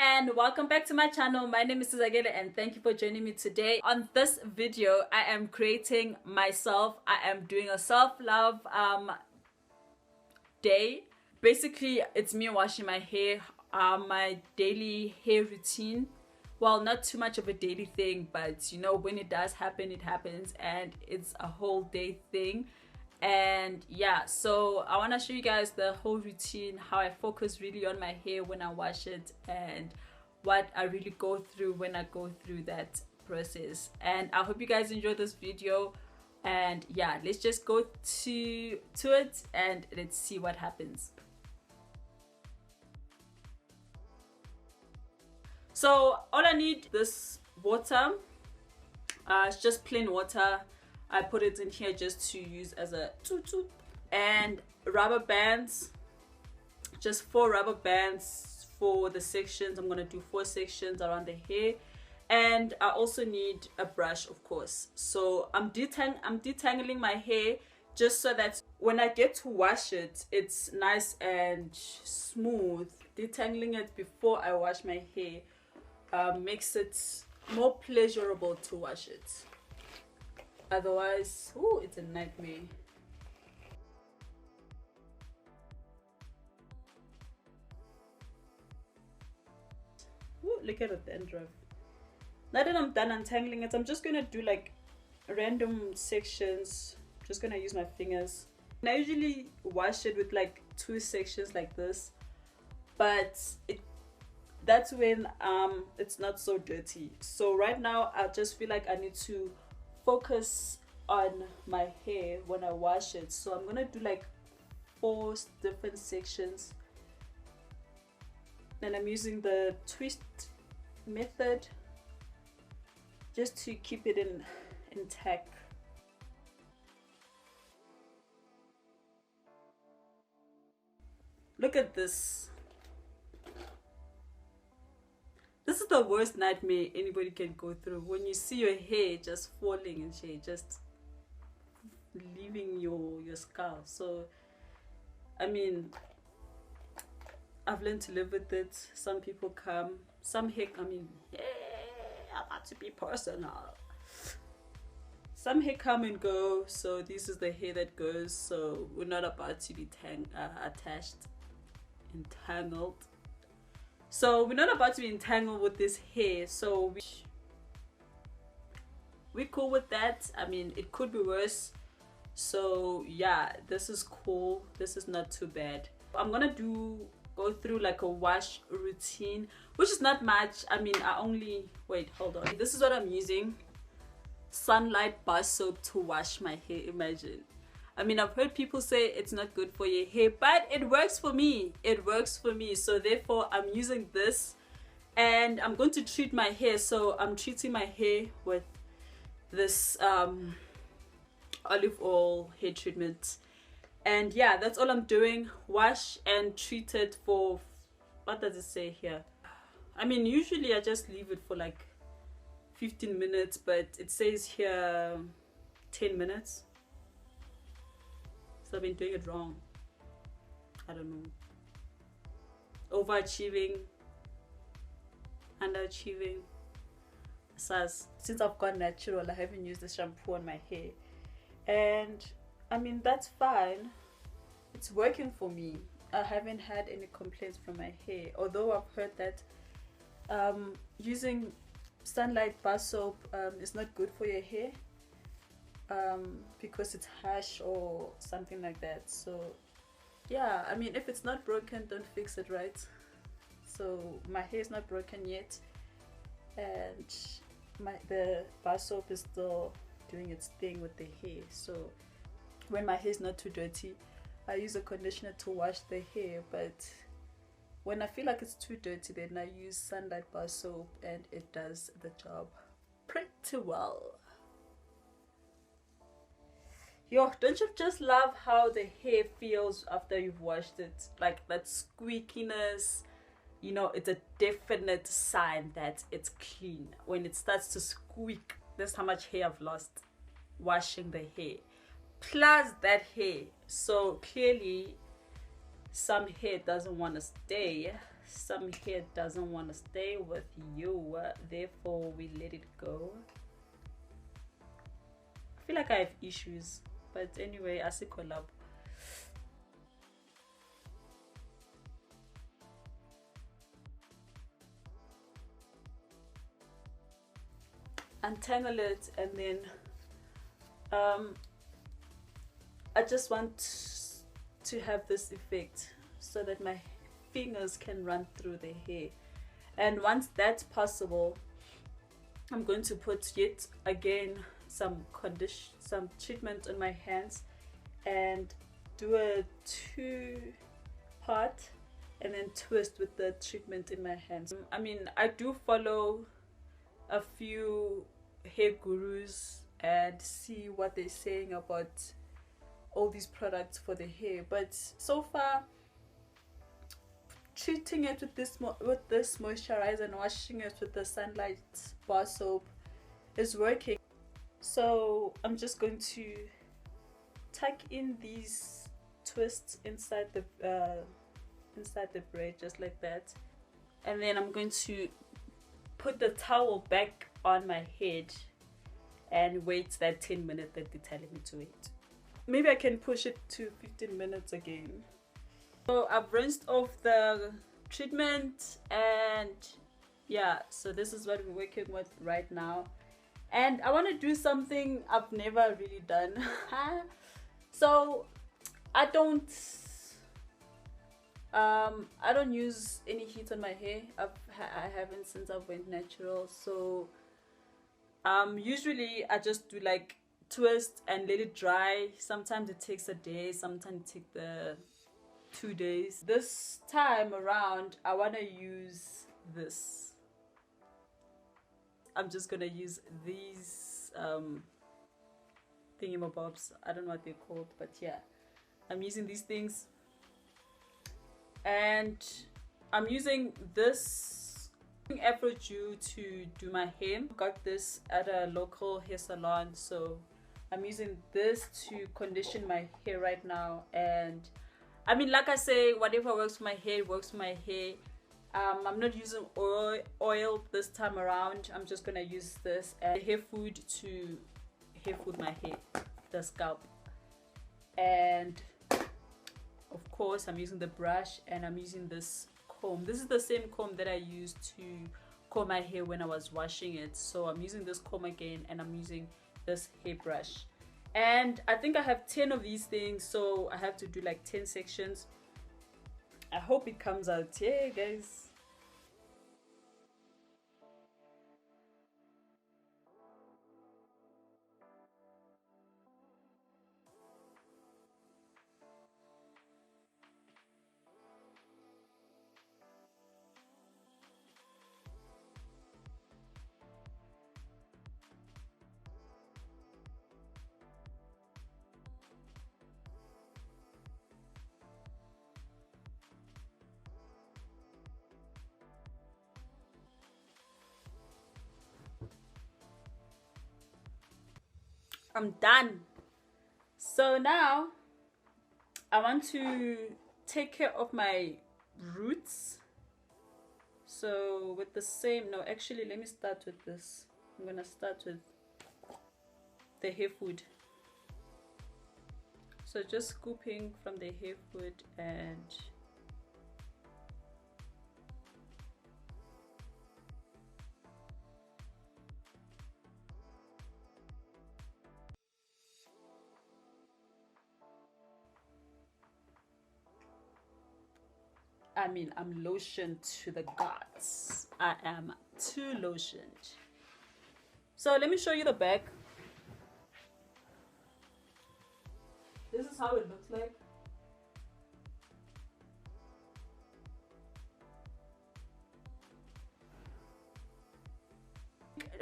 and welcome back to my channel. My name is Siza The Creative and thank you for joining me today. On this video, I am creating myself. I am doing a self-love day. Basically, it's me washing my hair, my daily hair routine. Well, not too much of a daily thing, but you know, when it does happen, it happens, and it's a whole day thing. And yeah, so I want to show you guys the whole routine, how I focus really on my hair when I wash it, and what I really go through when I go through that process. And I hope you guys enjoy this video, and yeah, let's just go to it and let's see what happens. So all I need, this water, it's just plain water. I put it in here just to use as a tutu, and rubber bands, just 4 rubber bands for the sections. I'm gonna do 4 sections around the hair, and I also need a brush, of course. So I'm detangling my hair just so that when I get to wash it, it's nice and smooth. Detangling it before I wash my hair makes it more pleasurable to wash it. Otherwise, oh, it's a nightmare. Ooh, look at the dandruff. Now that I'm done untangling it, I'm just gonna do like random sections. I'm just gonna use my fingers. And I usually wash it with like 2 sections like this, but that's when it's not so dirty. So right now I just feel like I need to focus on my hair when I wash it. So I'm gonna do like 4 different sections, and I'm using the twist method just to keep it intact. Look at this. This is the worst nightmare anybody can go through, when you see your hair just falling and shit, just leaving your skull. So I mean, I've learned to live with it. Some people come, some hair, I mean, yeah, I'm about to be personal. Some hair come and go, so this is the hair that goes. So we're not about to be entangled. So we're not about to be entangled with this hair, so we're cool with that. I mean, it could be worse. So yeah, this is cool. This is not too bad. I'm gonna go through like a wash routine, which is not much. I mean, wait, hold on. This is what I'm using. Sunlight bar soap to wash my hair. Imagine. I mean, I've heard people say it's not good for your hair, but it works for me. It works for me. So therefore, I'm using this, and I'm going to treat my hair. So I'm treating my hair with this olive oil hair treatment. And yeah, that's all I'm doing. Wash and treat it for, what does it say here? I mean, usually I just leave it for like 15 minutes, but it says here 10 minutes. So I've been doing it wrong. I don't know. Overachieving, underachieving. Since I've gone natural, I haven't used the shampoo on my hair, and I mean, that's fine. It's working for me. I haven't had any complaints from my hair, although I've heard that using sunlight bar soap is not good for your hair, because it's harsh or something like that. So yeah, I mean, if it's not broken, don't fix it, right? So my hair is not broken yet, and the bar soap is still doing its thing with the hair. So when my hair is not too dirty, I use a conditioner to wash the hair, but when I feel like it's too dirty, then I use sunlight bar soap, and it does the job pretty well. Yo, don't you just love how the hair feels after you've washed it? Like that squeakiness, you know, it's a definite sign that it's clean. When it starts to squeak, that's how much hair I've lost washing the hair. Plus that hair. So clearly some hair doesn't want to stay. some hair doesn't want to stay with you, therefore we let it go. I feel like I have issues, but anyway, I see collab. Untangle it, and then I just want to have this effect so that my fingers can run through the hair. And once that's possible, I'm going to put yet again some treatment on my hands and do a 2-part and then twist with the treatment in my hands. I mean, I do follow a few hair gurus and see what they're saying about all these products for the hair, but so far treating it with this moisturizer and washing it with the sunlight bar soap is working. So I'm just going to tuck in these twists inside the braid, just like that, and then I'm going to put the towel back on my head and wait that 10 minutes that they're telling me to wait. Maybe I can push it to 15 minutes again. So I've rinsed off the treatment, and yeah, so this is what we're working with right now. And I want to do something I've never really done. So I don't use any heat on my hair. I haven't since I went natural. So usually I just do like twist and let it dry. Sometimes it takes a day, sometimes it takes 2 days. This time around I want to use this. I'm just gonna use these thingamabobs. I don't know what they're called, but yeah, I'm using these things, and I'm using this Afro Jew to do my hair. Got this at a local hair salon, so I'm using this to condition my hair right now. And I mean, like I say, whatever works for my hair works for my hair. I'm not using oil this time around. I'm just gonna use this and hair food to hair food my hair, the scalp. And of course I'm using the brush, and I'm using this comb. This is the same comb that I used to comb my hair when I was washing it. So I'm using this comb again, and I'm using this hairbrush. And I think I have 10 of these things, so I have to do like 10 sections. I hope it comes out. Yeah, guys. I'm done. So now I want to take care of my roots. So with the same, no, actually let me start with this. I'm gonna start with the hair food. So just scooping from the hair food and I mean, I'm lotioned to the gods. I am too lotioned. So let me show you the back. This is how it looks like.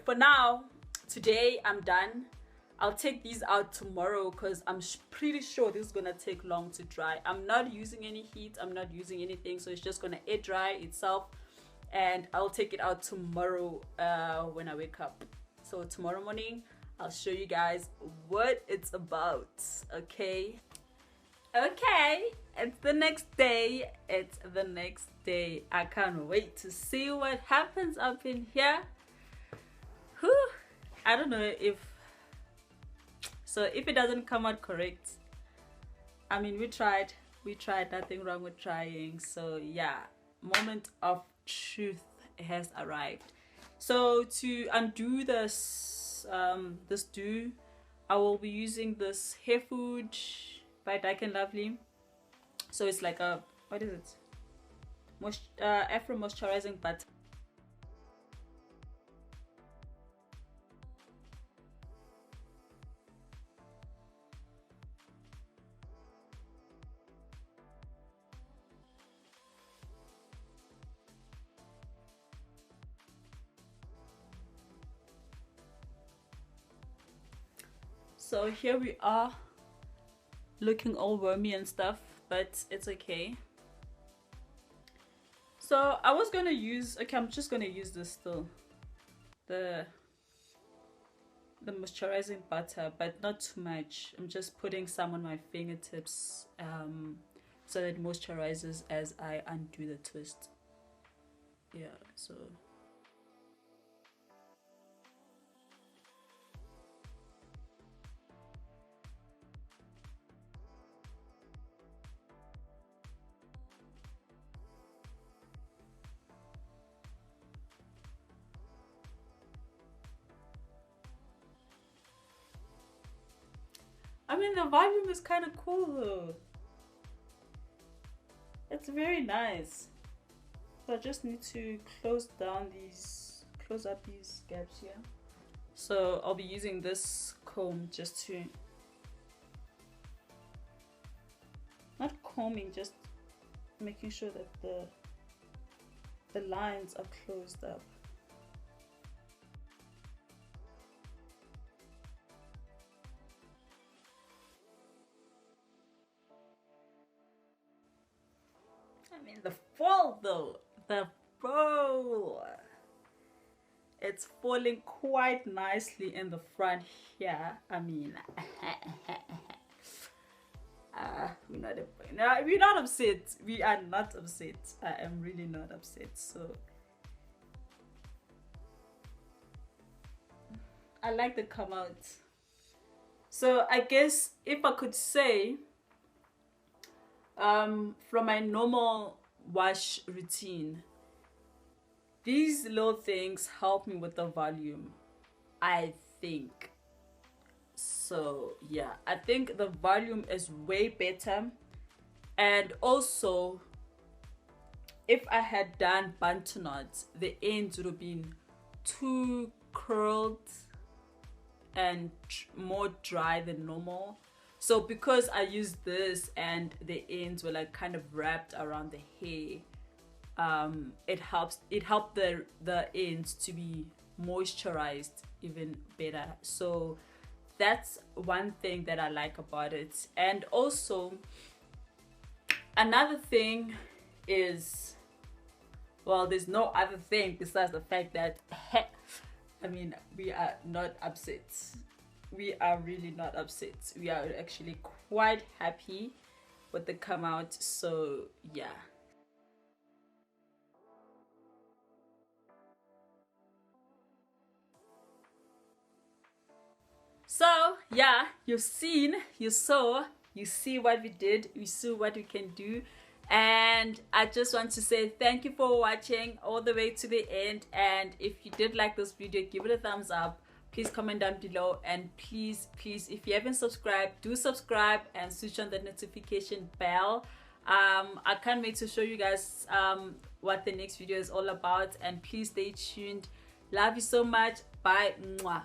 For now, today I'm done. I'll take these out tomorrow because I'm pretty sure this is gonna take long to dry. I'm not using any heat, I'm not using anything, so it's just gonna air dry itself, and I'll take it out tomorrow when I wake up. So tomorrow morning I'll show you guys what it's about. Okay, Okay, it's the next day. It's the next day. I can't wait to see what happens up in here. Whew. I don't know if so. If it doesn't come out correct, I mean, we tried. We tried. Nothing wrong with trying. So yeah, moment of truth has arrived. So to undo this do, I will be using this hair food by Dark and Lovely. So it's like a, what is it? Afro moisturizing butter. So here we are, looking all wormy and stuff, but it's okay. So I was gonna use, okay, I'm just gonna use this still, the moisturizing butter, but not too much. I'm just putting some on my fingertips so that it moisturizes as I undo the twist. Yeah, so I mean, the volume is kind of cool though. It's very nice. So I just need to close up these gaps here. So I'll be using this comb just to, not combing, just making sure that the lines are closed up. I mean, the fall though, the fall, it's falling quite nicely in the front here. I mean, we're not upset. We are not upset. I am really not upset. So I like the come out. So I guess if I could say, from my normal wash routine, these little things help me with the volume, I think. So yeah, I think the volume is way better. And also, if I had done bantu knots, the ends would have been too curled and more dry than normal. So because I used this and the ends were like kind of wrapped around the hair, it helped the ends to be moisturized even better. So that's one thing that I like about it. And also another thing is, well, there's no other thing besides the fact that I mean, we are not upset. We are really not upset. We are actually quite happy with the come out. So yeah. So yeah, you've seen, you saw, you see what we did, you see what we can do. And I just want to say thank you for watching all the way to the end. And if you did like this video, give it a thumbs up. Please comment down below, and please if you haven't subscribed, do subscribe and switch on the notification bell. I can't wait to show you guys what the next video is all about, and please stay tuned. Love you so much. Bye. Mwah.